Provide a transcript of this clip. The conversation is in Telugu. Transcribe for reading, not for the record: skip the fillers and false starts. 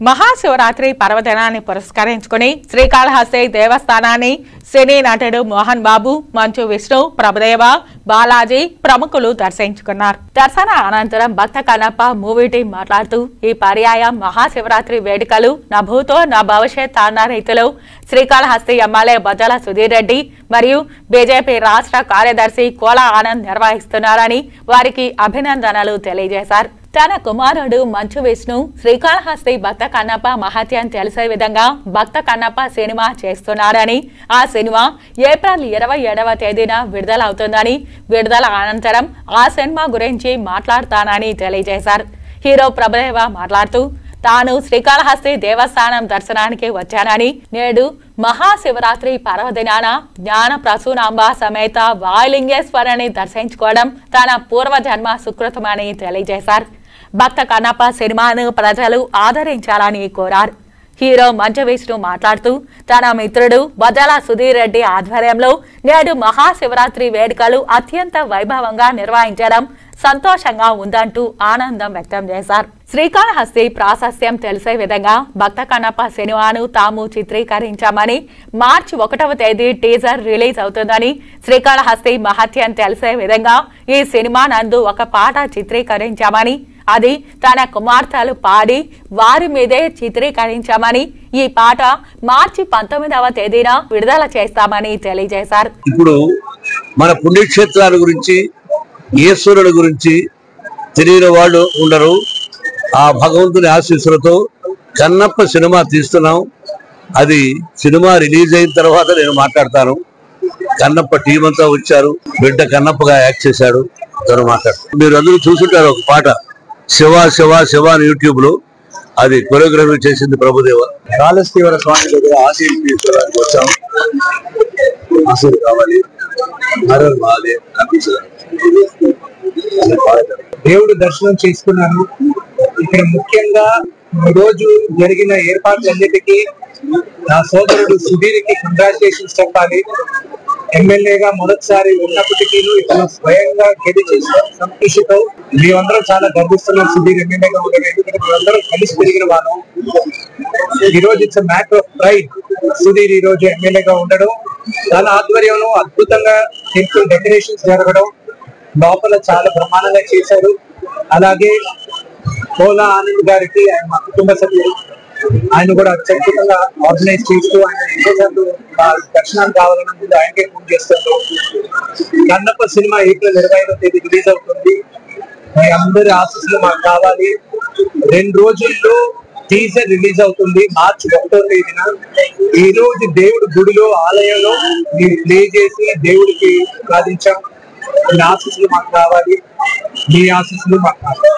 మహాశివరాత్రి పర్వదినాన్ని పురస్కరించుకుని శ్రీకాళహస్తి దేవస్థానాన్ని సినీ నటుడు మోహన్ బాబు, మంచు విష్ణు, ప్రభుదేవ, బాలాజీ ప్రముఖులు దర్శించుకున్నారు. దర్శన అనంతరం భక్త కన్నప్ప మూవీ టీం మాట్లాడుతూ ఈ పర్యాయం మహాశివరాత్రి వేడుకలు నా భూతో నా భవిష్యత్ అన్న రీతిలో శ్రీకాళహస్తి ఎమ్మెల్యే బొజ్జల సుధీర్ రెడ్డి మరియు బీజేపీ రాష్ట్ర కార్యదర్శి కోల ఆనంద్ నిర్వహిస్తున్నారని వారికి అభినందనలు తెలియజేశారు. తన కుమారుడు మంచు విష్ణు శ్రీకాళహస్తి భక్త కన్నప్ప మహత్యం తెలిసే విధంగా భక్త కన్నప్ప సినిమా చేస్తున్నారని, ఆ సినిమా ఏప్రిల్ 27వ తేదీన విడుదలవుతుందని, విడుదల అనంతరం ఆ సినిమా గురించి మాట్లాడతానని తెలియజేశారు. హీరో ప్రభుదేవ మాట్లాడుతూ తాను శ్రీకాళహస్తి దేవస్థానం దర్శనానికి వచ్చానని, నేడు మహాశివరాత్రి పర్వదినాన జ్ఞాన ప్రసూనాంబ సమేత వాయులింగేశ్వరుని దర్శించుకోవడం తన పూర్వజన్మ సుకృతమని తెలియజేశారు. భక్త కన్నప్ప సినిమాను ప్రజలు ఆదరించాలని కోరారు. హీరో మంచు విష్ణు మాట్లాడుతూ తన మిత్రుడు బొజ్జల సుధీర్ రెడ్డి ఆధ్వర్యంలో నేడు మహాశివరాత్రి వేడుకలు అత్యంత వైభవంగా నిర్వహించడం సంతోషంగా ఉందంటూ ఆనందం వ్యక్తం చేశారు. శ్రీకాళహస్తి ప్రాశస్త్యం తెలిసే విధంగా భక్త కన్నప్ప సినిమాను తాము చిత్రీకరించామని, మార్చి 1వ తేదీ టీజర్ రిలీజ్ అవుతుందని, శ్రీకాళహస్తి మహత్యం తెలిసే విధంగా ఈ సినిమా నందు ఒక పాట చిత్రీకరించామని, అది తన కుమార్తెలు పాడి వారి మీదే చిత్రీకరించామని, ఈ పాట మార్చి 19వ తేదీన విడుదల చేస్తామని తెలియజేశారు. ఇప్పుడు మన పుణ్యక్షేత్రాల గురించి, ఈశ్వరుల గురించి తెలియని వాళ్ళు ఉండరు. ఆ భగవంతుని ఆశీస్సులతో కన్నప్ప సినిమా తీస్తున్నాం. అది సినిమా రిలీజ్ అయిన తర్వాత నేను మాట్లాడతాను. కన్నప్ప టీం అంతా వచ్చారు, బిడ్డ కన్నప్పగా యాక్ట్ చేశాడు, తను మాట్లాడతారు. మీరు అందరూ చూసుంటారు ఒక పాట శివ శివ శివ అని యూట్యూబ్ లో, అది కొరియోగ్రఫీ చేసింది ప్రభుదేవ. కాళహస్తీశ్వర స్వామి దగ్గర ఆశీర్లు తీసుకోవడానికి వచ్చాం. ఆశీర్లు కావాలి, దేవుడు దర్శనం చేసుకున్నాను. ఇక్కడ ముఖ్యంగా ఈరోజు జరిగిన ఏర్పాట్లన్నిటికీ నా సోదరుడు సుధీర్కి కంగ్రాచులేషన్స్ చెప్పాలి. ఎమ్మెల్యేగా మొదటిసారి ఉన్నప్పటికీ ఇతను స్వయంగా గెలిచి సంతృష్టితో మేమందరం చాలా గర్విస్తున్నాం సుధీర్ ఎమ్మెల్యేగా ఉండడం. ఎందుకంటే మేమందరం కలిసి పెరిగిన వాళ్ళం. ఈరోజు it's matter of pride Sudheer ఈ రోజు ఎమ్మెల్యేగా ఉండడం. తన ఆధ్వర్యంలో అద్భుతంగా టెంపుల్ డెకరేషన్స్ జరగడం, లోపల చాలా బ్రహ్మాండంగా చేశారు. అలాగే కోల ఆనంద్ గారికి ఆయన మా కుటుంబ సభ్యులు, ఆయన కూడా అత్యద్భుతంగా ఆర్గనైజ్ చేస్తూ ఆయన ఎన్నోసార్లు దర్శనాలు కావాలన్న ముందు ఆయనకే ఫోన్ చేస్తారు. కన్నప్ప సినిమా ఏప్రిల్ 25వ తేదీ రిలీజ్ అవుతుంది. మీ అందరి ఆశీస్సులు మాకు కావాలి. 2 రోజుల్లో టీజర్ రిలీజ్ అవుతుంది మార్చి 1వ తేదీన. ఈ రోజు దేవుడి గుడిలో ఆలయంలో మీరు ప్లే చేసి దేవుడికి సాధించాం. మీ ఆశీస్సులు మాకు కావాలి, మీ ఆశీస్సులు మాకు కావాలి.